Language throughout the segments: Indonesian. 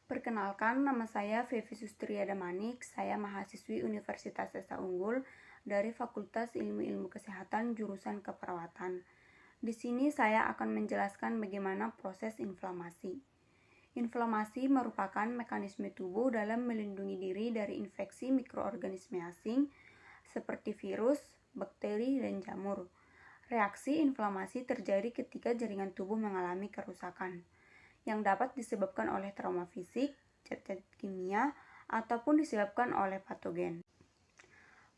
Perkenalkan, nama saya Vivi Sustriada Manik. Saya mahasiswi Universitas Sesa Unggul dari Fakultas Ilmu Kesehatan jurusan Keperawatan. Di sini saya akan menjelaskan bagaimana proses inflamasi. Inflamasi merupakan mekanisme tubuh dalam melindungi diri dari infeksi mikroorganisme asing seperti virus, bakteri, dan jamur. Reaksi inflamasi terjadi ketika jaringan tubuh mengalami kerusakan yang dapat disebabkan oleh trauma fisik, zat-zat kimia, ataupun disebabkan oleh patogen.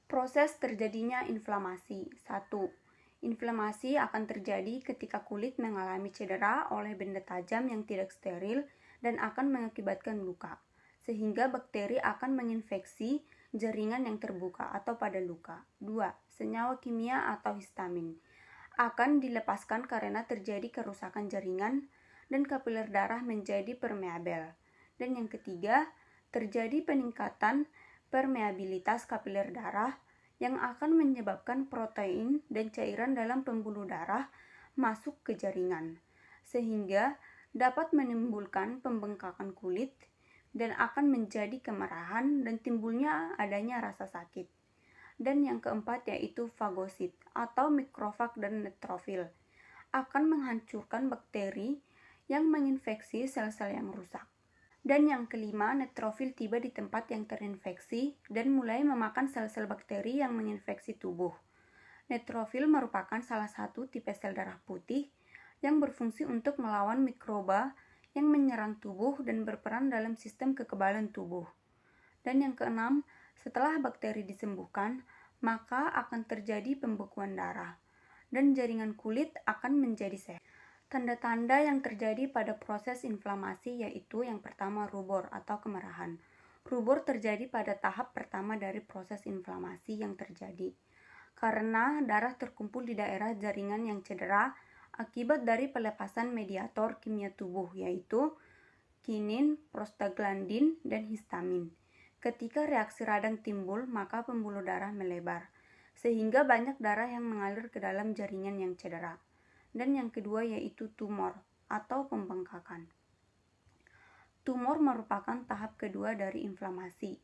Proses terjadinya inflamasi. 1. Inflamasi akan terjadi ketika kulit mengalami cedera oleh benda tajam yang tidak steril dan akan mengakibatkan luka, sehingga bakteri akan menginfeksi jaringan yang terbuka atau pada luka. 2. Senyawa kimia atau histamin akan dilepaskan karena terjadi kerusakan jaringan dan kapiler darah menjadi permeabel. Dan yang ketiga, terjadi peningkatan permeabilitas kapiler darah yang akan menyebabkan protein dan cairan dalam pembuluh darah masuk ke jaringan, sehingga dapat menimbulkan pembengkakan kulit dan akan menjadi kemerahan dan timbulnya adanya rasa sakit. Dan yang keempat yaitu fagosit atau mikrofag dan neutrofil akan menghancurkan bakteri yang menginfeksi sel-sel yang rusak. Dan yang kelima, neutrofil tiba di tempat yang terinfeksi dan mulai memakan sel-sel bakteri yang menginfeksi tubuh. Neutrofil merupakan salah satu tipe sel darah putih yang berfungsi untuk melawan mikroba yang menyerang tubuh dan berperan dalam sistem kekebalan tubuh. Dan yang keenam, setelah bakteri disembuhkan, maka akan terjadi pembekuan darah dan jaringan kulit akan menjadi sehat. Tanda-tanda yang terjadi pada proses inflamasi yaitu yang pertama rubor atau kemerahan. Rubor terjadi pada tahap pertama dari proses inflamasi yang terjadi karena darah terkumpul di daerah jaringan yang cedera akibat dari pelepasan mediator kimia tubuh yaitu kinin, prostaglandin, dan histamin. Ketika reaksi radang timbul, maka pembuluh darah melebar, sehingga banyak darah yang mengalir ke dalam jaringan yang cedera. Dan yang kedua yaitu tumor atau pembengkakan. Tumor merupakan tahap kedua dari inflamasi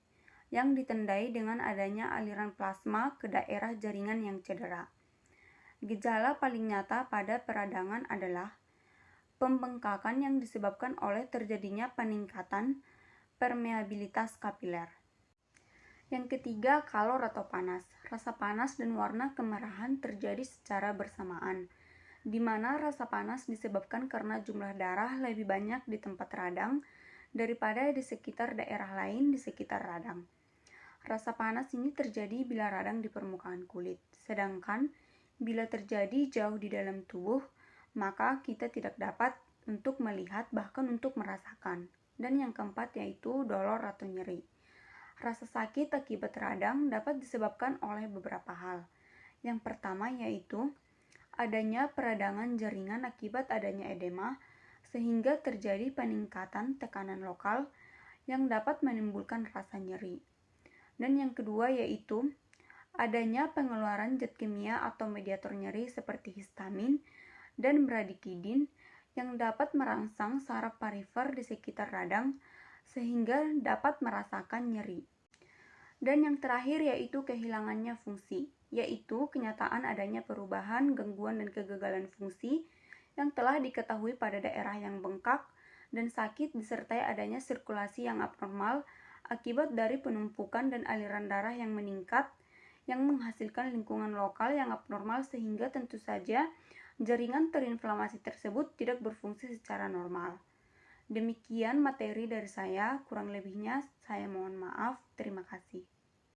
yang ditandai dengan adanya aliran plasma ke daerah jaringan yang cedera. Gejala paling nyata pada peradangan adalah pembengkakan yang disebabkan oleh terjadinya peningkatan permeabilitas kapiler. Yang ketiga, kalor atau panas. Rasa panas dan warna kemerahan terjadi secara bersamaan, di mana rasa panas disebabkan karena jumlah darah lebih banyak di tempat radang daripada di sekitar daerah lain di sekitar radang. Rasa panas ini terjadi bila radang di permukaan kulit, sedangkan bila terjadi jauh di dalam tubuh, maka kita tidak dapat untuk melihat bahkan untuk merasakan. Dan yang keempat yaitu dolor atau nyeri. Rasa sakit akibat radang dapat disebabkan oleh beberapa hal. Yang pertama yaitu adanya peradangan jaringan akibat adanya edema, sehingga terjadi peningkatan tekanan lokal yang dapat menimbulkan rasa nyeri. Dan yang kedua yaitu adanya pengeluaran zat kimia atau mediator nyeri seperti histamin dan bradikinin yang dapat merangsang saraf perifer di sekitar radang sehingga dapat merasakan nyeri. Dan yang terakhir yaitu kehilangannya fungsi, yaitu kenyataan adanya perubahan, gangguan, dan kegagalan fungsi yang telah diketahui pada daerah yang bengkak dan sakit disertai adanya sirkulasi yang abnormal akibat dari penumpukan dan aliran darah yang meningkat yang menghasilkan lingkungan lokal yang abnormal sehingga tentu saja jaringan terinflamasi tersebut tidak berfungsi secara normal. Demikian materi dari saya, kurang lebihnya saya mohon maaf. Terima kasih.